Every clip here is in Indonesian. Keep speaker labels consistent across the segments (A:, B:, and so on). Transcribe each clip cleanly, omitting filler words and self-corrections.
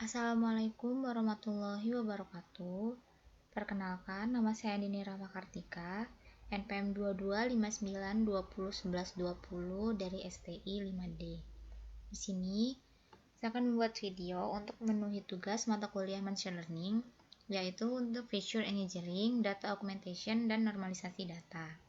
A: Assalamualaikum warahmatullahi wabarakatuh. Perkenalkan, nama saya Andini Ramakartika, NPM 2259201120 dari STI 5D. Di sini, saya akan membuat video untuk memenuhi tugas mata kuliah Machine Learning, yaitu untuk Visual Engineering, Data Augmentation, dan Normalisasi Data.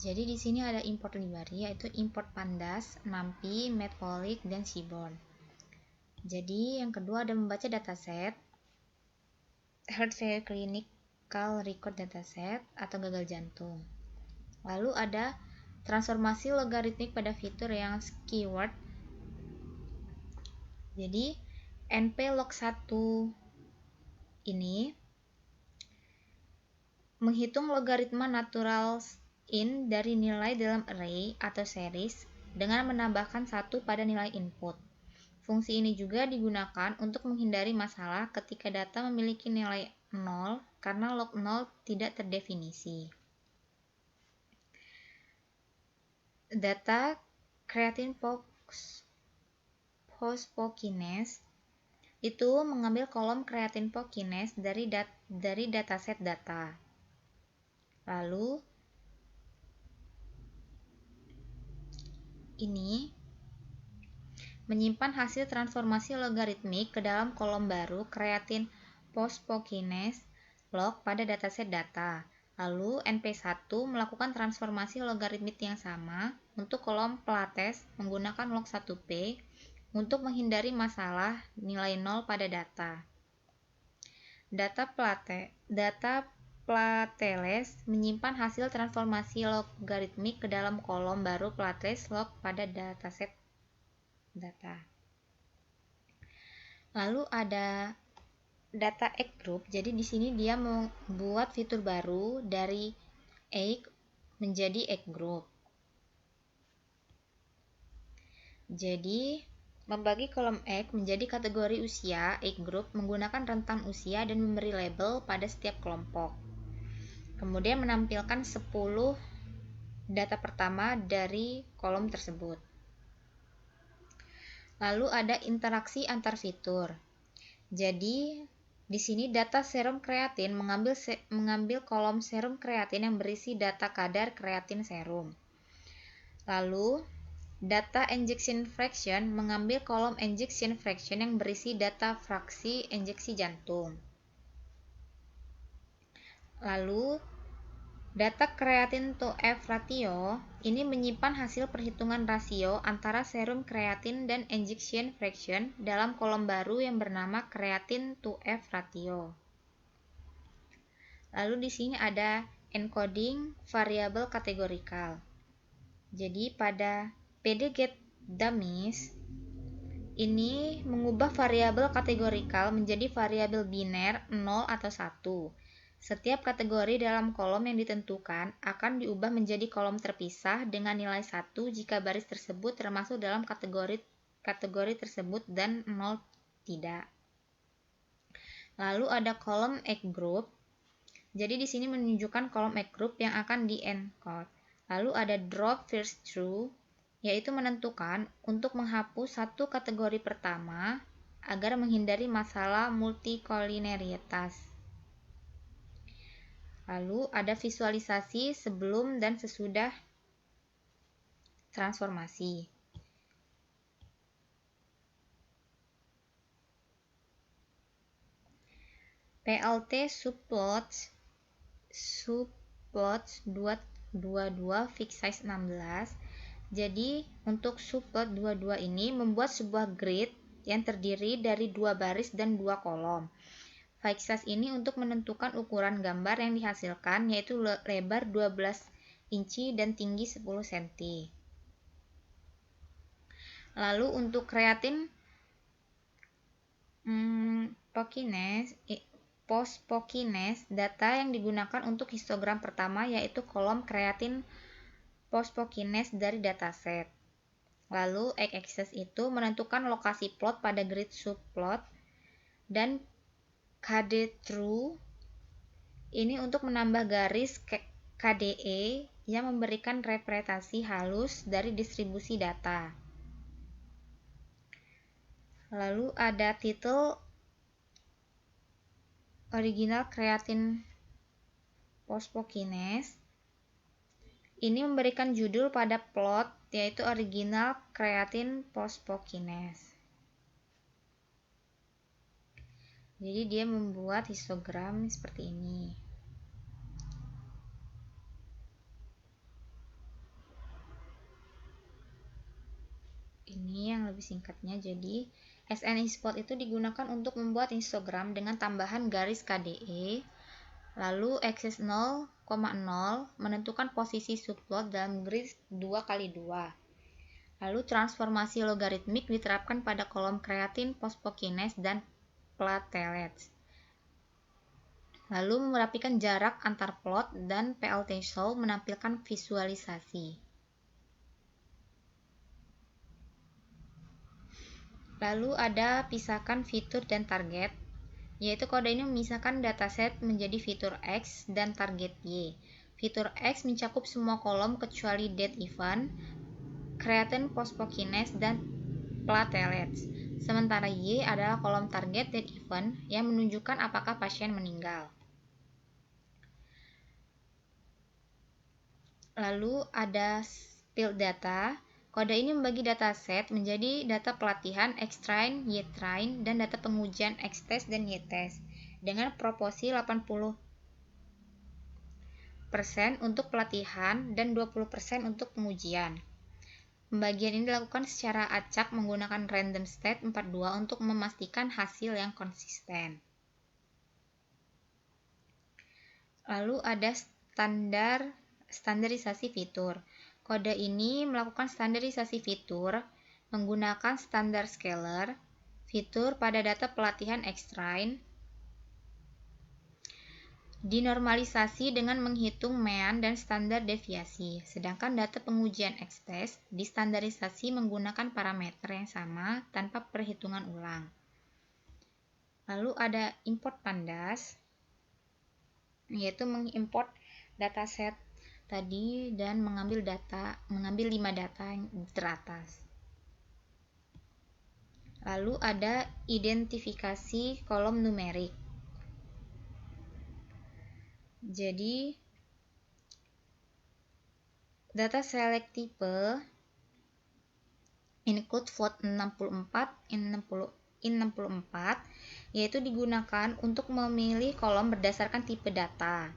A: Jadi di sini ada import library, yaitu import pandas, numpy, matplotlib, dan seaborn. Jadi yang kedua ada membaca dataset, heart failure clinical record dataset atau gagal jantung. Lalu ada transformasi logaritmik pada fitur yang keyword. Jadi nplog1 ini menghitung logaritma natural in dari nilai dalam array atau series dengan menambahkan 1 pada nilai input. Fungsi ini juga digunakan untuk menghindari masalah ketika data memiliki nilai 0 karena log 0 tidak terdefinisi. Data creatine phosphokinase itu mengambil kolom creatine phosphokinase dari dataset data. Lalu ini menyimpan hasil transformasi logaritmik ke dalam kolom baru creatine phosphokinase log pada dataset data. Lalu NP1 melakukan transformasi logaritmik yang sama untuk kolom plates menggunakan log 1P untuk menghindari masalah nilai 0 pada data. Data plateles menyimpan hasil transformasi logaritmik ke dalam kolom baru plateles log pada dataset data. Lalu ada data egg group. Jadi di sini dia membuat fitur baru dari egg menjadi egg group. Jadi membagi kolom egg menjadi kategori usia egg group menggunakan rentan usia dan memberi label pada setiap kelompok. Kemudian menampilkan 10 data pertama dari kolom tersebut. Lalu ada interaksi antar fitur. Jadi di sini data serum kreatin mengambil kolom serum kreatin yang berisi data kadar kreatin serum. Lalu data ejection fraction mengambil kolom ejection fraction yang berisi data fraksi injeksi jantung. Lalu data creatine to F ratio ini menyimpan hasil perhitungan rasio antara serum kreatin dan ejection fraction dalam kolom baru yang bernama creatine to F ratio. Lalu di sini ada encoding variabel kategorikal. Jadi pada pdgetDummies ini mengubah variabel kategorikal menjadi variabel biner 0 atau 1. Setiap kategori dalam kolom yang ditentukan akan diubah menjadi kolom terpisah dengan nilai 1 jika baris tersebut termasuk dalam kategori tersebut dan 0 tidak. Lalu ada kolom egg group. Jadi di sini menunjukkan kolom egg group yang akan di-encode. Lalu ada drop first true, yaitu menentukan untuk menghapus satu kategori pertama agar menghindari masalah multikollinearitas. Lalu ada visualisasi sebelum dan sesudah transformasi. PLT subplots 222 fixed size 16. Jadi untuk subplot 22 ini membuat sebuah grid yang terdiri dari 2 baris dan 2 kolom. Fixed size ini untuk menentukan ukuran gambar yang dihasilkan, yaitu lebar 12 inci dan tinggi 10 cm. Lalu untuk creatine phosphokinase, data yang digunakan untuk histogram pertama yaitu kolom creatine phosphokinase dari dataset. Lalu x-axis itu menentukan lokasi plot pada grid subplot, dan KD true ini untuk menambah garis KDE yang memberikan representasi halus dari distribusi data. Lalu ada title original creatine phosphokinase. Ini memberikan judul pada plot, yaitu original creatine phosphokinase. Jadi dia membuat histogram seperti ini. Ini yang lebih singkatnya. Jadi SNI spot itu digunakan untuk membuat histogram dengan tambahan garis KDE. Lalu akses 0,0 menentukan posisi subplot dalam grid 2x2. Lalu transformasi logaritmik diterapkan pada kolom kreatin phosphokinase dan platelets. Lalu merapikan jarak antar plot dan PLT show menampilkan visualisasi. Lalu ada pisahkan fitur dan target, yaitu kode ini memisahkan dataset menjadi fitur X dan target Y. Fitur X mencakup semua kolom kecuali date event, creatine phosphokinase, dan platelets. Sementara Y adalah kolom target date event yang menunjukkan apakah pasien meninggal. Lalu ada split data. Kode ini membagi dataset menjadi data pelatihan X-train, Y-train, dan data pengujian X-test dan Y-test dengan proporsi 80% untuk pelatihan dan 20% untuk pengujian. Pembagian ini dilakukan secara acak menggunakan random state 42 untuk memastikan hasil yang konsisten. Lalu ada standarisasi fitur. Kode ini melakukan standarisasi fitur menggunakan standar scaler fitur pada data pelatihan X-train, dinormalisasi dengan menghitung mean dan standar deviasi, sedangkan data pengujian X-test distandarisasi menggunakan parameter yang sama tanpa perhitungan ulang. Lalu ada import pandas, yaitu mengimport dataset tadi dan mengambil 5 data yang teratas. Lalu ada identifikasi kolom numerik. Jadi data select tipe include float 64 in 64 yaitu digunakan untuk memilih kolom berdasarkan tipe data.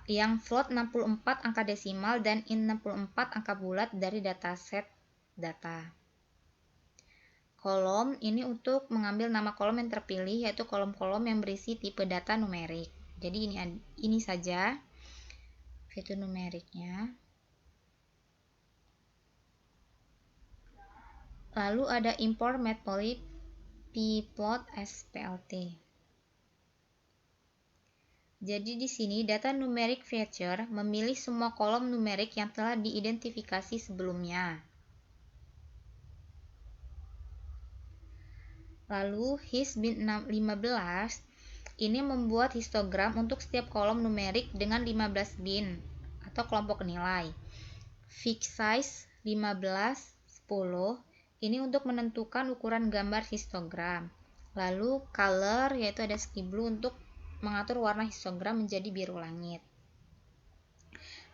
A: Yang float 64 angka desimal dan in 64 angka bulat dari dataset data. Kolom ini untuk mengambil nama kolom yang terpilih, yaitu kolom-kolom yang berisi tipe data numerik. Jadi ini saja fitur numeriknya. Lalu ada import matplotlib pplot SPLT. Jadi di sini data numeric feature memilih semua kolom numerik yang telah diidentifikasi sebelumnya. Lalu his-bin 15 ini membuat histogram untuk setiap kolom numerik dengan 15 bin atau kelompok nilai. Fixed size 15, 10 ini untuk menentukan ukuran gambar histogram. Lalu color yaitu ada sky blue untuk mengatur warna histogram menjadi biru langit.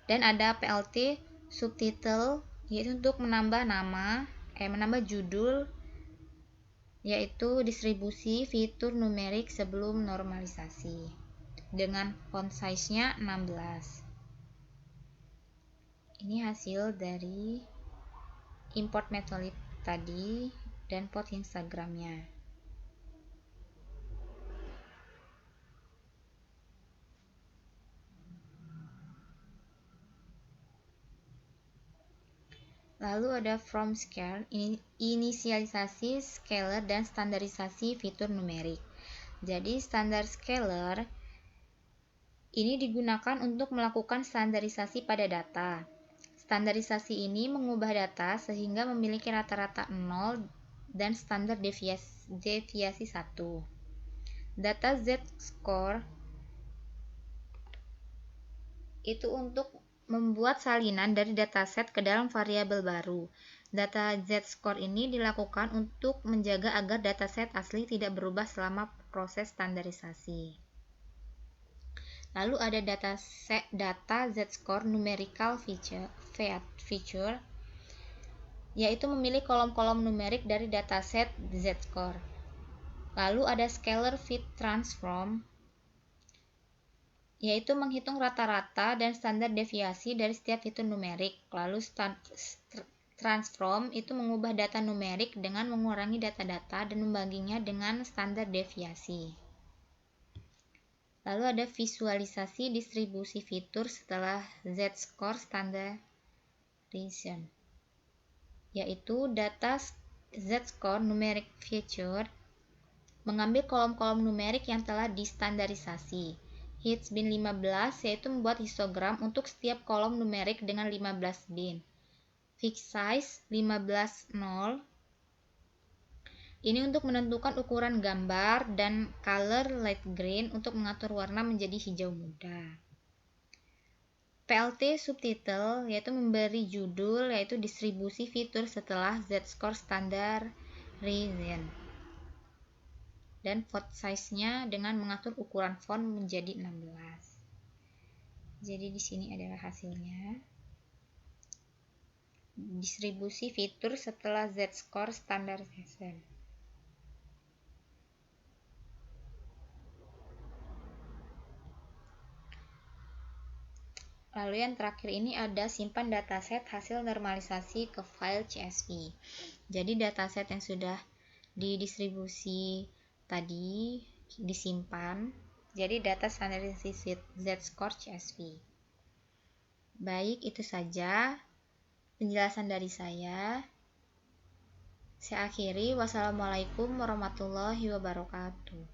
A: Dan ada PLT subtitle yaitu untuk menambah judul, yaitu distribusi fitur numerik sebelum normalisasi dengan font size-nya 16. Ini hasil dari import matplotlib tadi dan plot Instagramnya. Lalu ada from scale, inisialisasi scalar dan standarisasi fitur numerik. Jadi standar scalar ini digunakan untuk melakukan standarisasi pada data. Standarisasi ini mengubah data sehingga memiliki rata-rata 0 dan standar deviasi 1. Data z-score itu untuk membuat salinan dari dataset ke dalam variabel baru. Data Z-score ini dilakukan untuk menjaga agar dataset asli tidak berubah selama proses standarisasi. Lalu ada data Z-score numerical feature, yaitu memilih kolom-kolom numerik dari dataset Z-score. Lalu ada scalar fit transform, yaitu menghitung rata-rata dan standar deviasi dari setiap fitur numerik. Lalu transform itu mengubah data numerik dengan mengurangi data-data dan membaginya dengan standar deviasi. Lalu ada visualisasi distribusi fitur setelah Z-score standardization, yaitu data Z-score numeric feature mengambil kolom-kolom numerik yang telah distandarisasi. Hits bin 15 yaitu membuat histogram untuk setiap kolom numerik dengan 15 bin. Fixed size 15.0 ini untuk menentukan ukuran gambar, dan color light green untuk mengatur warna menjadi hijau muda. PLT subtitle yaitu memberi judul, yaitu distribusi fitur setelah Z-score standardization, dan font size-nya dengan mengatur ukuran font menjadi 16. Jadi di sini adalah hasilnya. Distribusi fitur setelah Z-score standardization. Lalu yang terakhir ini ada simpan dataset hasil normalisasi ke file CSV. Jadi dataset yang sudah didistribusi tadi disimpan jadi data standardized Z-score CSV. Baik, itu saja penjelasan dari saya. Saya akhiri. Wassalamualaikum warahmatullahi wabarakatuh.